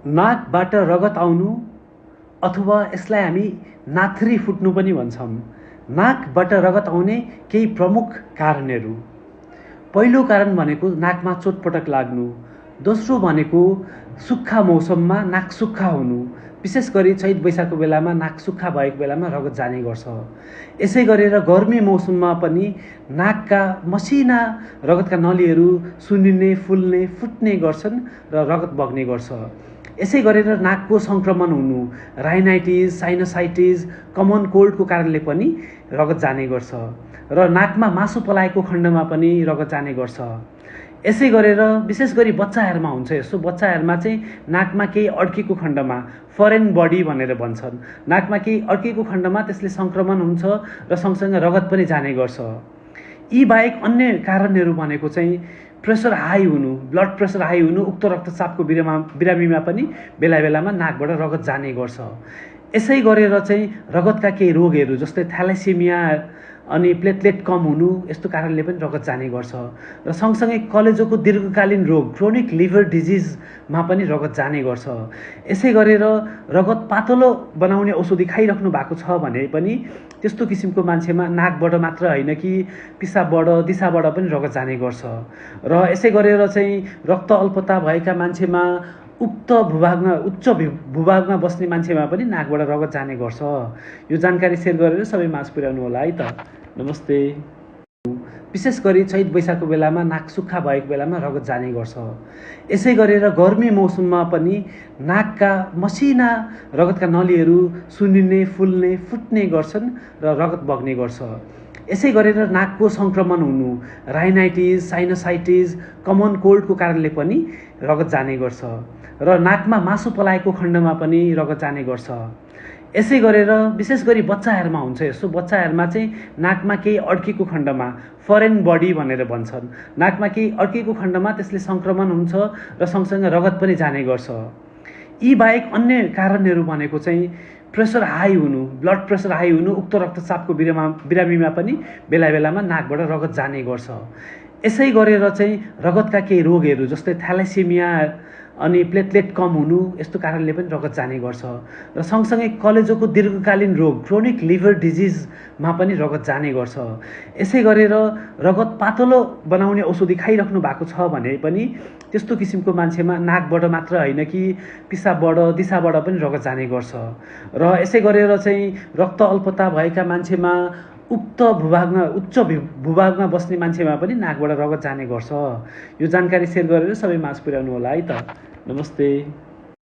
नाकबाट रगत आउनु अथवा यसलाई हामी नाथ्री फुट्नु पनि भन्छौँ। नाकबाट रगत आउने केही प्रमुख कारणहरू। पहिलो कारण भनेको नाकमा चोटपटक लाग्नु। दोस्रो भनेको सुक्खा मौसममा नाक सुक्खा हुनु। विशेष गरी चैत वैशाखको बेलामा नाक सुक्खा भएको बेलामा रगत जाने गर्छ। यसै गरेर गर्मी मौसममा पनि नाकका मसिना रगतका नलीहरू सुन्निने, फुल्ने, फुट्ने गर्छन् र रगत बग्ने गर्छ। यसै गरेर नाकको सङ्क्रमण हुनु, राइनाइटिस, साइनोसाइटिस, कमन कोल्डको कारणले पनि रगत जाने गर्छ र नाकमा मासु पलाएको खण्डमा पनि रगत जाने गर्छ। यसै गरेर विशेष गरी बच्चाहरूमा हुन्छ। यसो बच्चाहरूमा चाहिँ नाकमा केही अड्केको खण्डमा फरेन बडी भनेर भन्छन्। नाकमा केही अड्केको खण्डमा त्यसले सङ्क्रमण हुन्छ र सँगसँगै रगत पनि जाने गर्छ। यी बाहेक अन्य कारणहरू भनेको चाहिँ प्रेसर हाई हुनु, ब्लड प्रेसर हाई हुनु, उक्त रक्तचापको बिरामीमा पनि बेला बेलामा नाकबाट रगत जाने गर्छ। यसै गरेर चाहिँ रगतका केही रोगहरू जस्तै थ्यालेसेमिया अनि प्लेटलेट कम हुनु, यस्तो कारणले पनि रगत जाने गर्छ र सँगसँगै कलेजोको दीर्घकालीन रोग क्रोनिक लिभर डिजिजमा पनि रगत जाने गर्छ। यसै गरेर रगत पातलो बनाउने औषधि खाइराख्नु भएको छ भने पनि त्यस्तो किसिमको मान्छेमा नाकबाट मात्र होइन कि पिसाबबाट, दिसाबाट पनि रगत जाने गर्छ र यसै गरेर चाहिँ रक्त अल्पता भएका मान्छेमा उच्च भूभागमा बस्ने मान्छेमा पनि नाकबाट रगत जाने गर्छ। यो जानकारी सेयर गरेर सबै माझ पुर्याउनु होला है त। नमस्ते। विशेष गरी चैत वैशाखको बेलामा नाक सुक्खा भएको बेलामा रगत जाने गर्छ। यसै गरेर गर्मी मौसममा पनि नाकका मसिना रगतका नलीहरू सुन्निने, फुल्ने, फुट्ने गर्छन् र रगत बग्ने गर्छ। यसै गरेर नाकको सङ्क्रमण हुनु, राइनाइटिस, साइनोसाइटिस, कमन कोल्डको कारणले पनि रगत जाने गर्छ र नाकमा मासु पलाएको खण्डमा पनि रगत जाने गर्छ। यसै गरेर विशेष गरी बच्चाहरूमा हुन्छ। यसो बच्चाहरूमा चाहिँ नाकमा केही अड्केको खण्डमा फरेन बडी भनेर भन्छन्। नाकमा केही अड्केको खण्डमा त्यसले सङ्क्रमण हुन्छ र सँगसँगै रगत पनि जाने गर्छ। यी बाहेक अन्य कारणहरू भनेको चाहिँ प्रेसर हाई हुनु, ब्लड प्रेसर हाई हुनु, उक्त रक्तचापको बिरामीमा पनि बेला बेलामा नाकबाट रगत जाने गर्छ। यसै गरेर चाहिँ रगतका केही रोगहरू जस्तै थ्यालेसेमिया अनि प्लेटलेट कम हुनु, यस्तो कारणले पनि रगत जाने गर्छ र सँगसँगै कलेजोको दीर्घकालीन रोग क्रोनिक लिभर डिजिजमा पनि रगत जाने गर्छ। यसै गरेर रगत पातलो बनाउने औषधि खाइराख्नु भएको छ भने पनि त्यस्तो किसिमको मान्छेमा नाकबाट मात्र होइन कि पिसाबबाट, दिसाबाट पनि रगत जाने गर्छ र यसै गरेर चाहिँ रक्त अल्पता भएका मान्छेमा उच्च भूभागमा बस्ने मान्छेमा पनि नाकबाट रगत जाने गर्छ। यो जानकारी सेयर गरेर सबै माझ पुर्याउनु होला है त। नमस्ते।